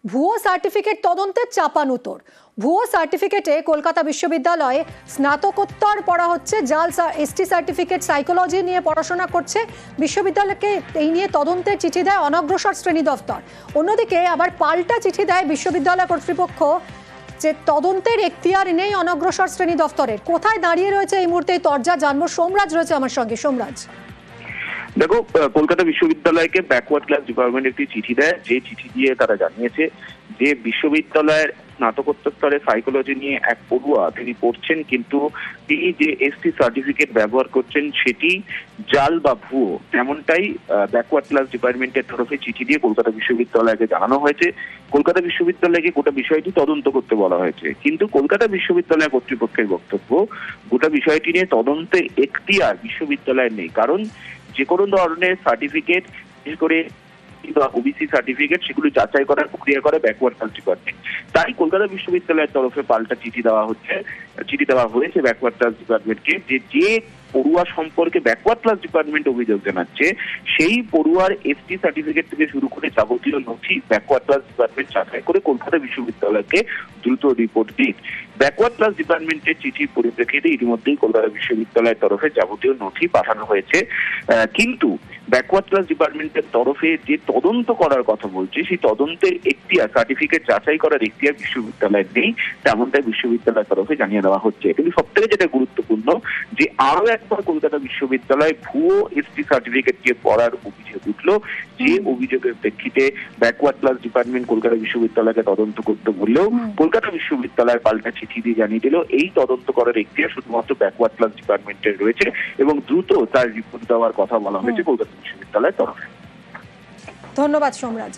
ভুয়ো সার্টিফিকেট তদন্তের চাপানুতর। ভুয়ো সার্টিফিকেটে কলকাতা বিশ্ববিদ্যালয়ে স্নাতকোত্তর পড়া হচ্ছে, জাল এসটি সার্টিফিকেট সাইকোলজি নিয়ে পড়াশোনা করছে। বিশ্ববিদ্যালয়কে এই নিয়ে তদন্তের চিঠি দেয় অনগ্রসর শ্রেণী দফতর। অন্যদিকে আবার পাল্টা চিঠি দেয় বিশ্ববিদ্যালয় কর্তৃপক্ষ যে তদন্তের এখতিয়ার নেই অনগ্রসর শ্রেণী দফতরের। কোথায় দাঁড়িয়ে রয়েছে এই মুহূর্তে এই তরজা জানবো। সোমরাজ রয়েছে আমার সঙ্গে। সোমরাজ, দেখো, কলকাতা বিশ্ববিদ্যালয়কে ব্যাকওয়ার্ড ক্লাস ডিপার্টমেন্ট একটি চিঠি দেয়, যে চিঠি দিয়ে তারা জানিয়েছে যে বিশ্ববিদ্যালয়ের স্নাতকোত্তর স্তরে সাইকোলজি নিয়ে এক পড়ুয়া তিনি পড়ছেন, কিন্তু তিনি যে এসটি সার্টিফিকেট ব্যবহার করছেন সেটি জাল বা ভুয়ো, এমনটাই ব্যাকওয়ার্ড ক্লাস ডিপার্টমেন্টের তরফে চিঠি দিয়ে কলকাতা বিশ্ববিদ্যালয়কে জানানো হয়েছে। কলকাতা বিশ্ববিদ্যালয়কে গোটা বিষয়টি তদন্ত করতে বলা হয়েছে, কিন্তু কলকাতা বিশ্ববিদ্যালয় কর্তৃপক্ষের বক্তব্য গোটা বিষয়টি নিয়ে তদন্তের এখতিয়ার বিশ্ববিদ্যালয়ের নেই, কারণ যে কোনো ধরনের সার্টিফিকেট, বিশেষ করে ওবিসি সার্টিফিকেট, সেগুলো যাচাই করার প্রক্রিয়া করে ব্যাকওয়ার্ড ক্লাস ডিপার্টমেন্ট। তাই কলকাতা বিশ্ববিদ্যালয়ের তরফে পাল্টা চিঠি দেওয়া হয়েছে ব্যাকওয়ার্ড ক্লাস ডিপার্টমেন্টকে, যে পড়ুয়া সম্পর্কে ব্যাকওয়ার্ড ক্লাস ডিপার্টমেন্ট অভিযোগ জানাচ্ছে সেই পড়ুয়ার এসটি সার্টিফিকেট থেকে শুরু করে যাবতীয় নথি ব্যাকওয়ার্ড ক্লাস ডিপার্টমেন্ট যাচাই করে কলকাতা বিশ্ববিদ্যালয়কে দ্রুত রিপোর্ট দিক। ব্যাকওয়ার্ড ক্লাস ডিপার্টমেন্টের চিঠির পরিপ্রেক্ষিতে ইতিমধ্যেই কলকাতা বিশ্ববিদ্যালয়ের তরফে যাবতীয় নথি পাঠানো হয়েছে, কিন্তু ব্যাকওয়ার্ড ক্লাস ডিপার্টমেন্টের তরফে যে তদন্ত করার কথা বলছে সেই তদন্তের এখতিয়ার, সার্টিফিকেট যাচাই করার এখতিয়ার বিশ্ববিদ্যালয়ের নেই, তেমনটাই বিশ্ববিদ্যালয়ের তরফে জানিয়ে দেওয়া হচ্ছে। কিন্তু সব থেকে যেটা গুরুত্বপূর্ণ, যে আরো একবার কলকাতা বিশ্ববিদ্যালয় ভুয়ো এসটি সার্টিফিকেট দিয়ে পড়ার অভিযোগ উঠলো, যে অভিযোগের প্রেক্ষিতে ব্যাকওয়ার্ড ক্লাস ডিপার্টমেন্ট কলকাতা বিশ্ববিদ্যালয়কে তদন্ত করতে বললেও কলকাতা বিশ্ববিদ্যালয় পাল্টা চিঠি দিয়ে জানিয়ে দিল এই তদন্ত করার এখতিয়ার শুধুমাত্র ব্যাকওয়ার্ড ক্লাস ডিপার্টমেন্টের রয়েছে এবং দ্রুত তার রিপোর্ট দেওয়ার কথা বলা হয়েছে কলকাতা বিশ্ববিদ্যালয়ের তরফে। ধন্যবাদ সোমরাজ।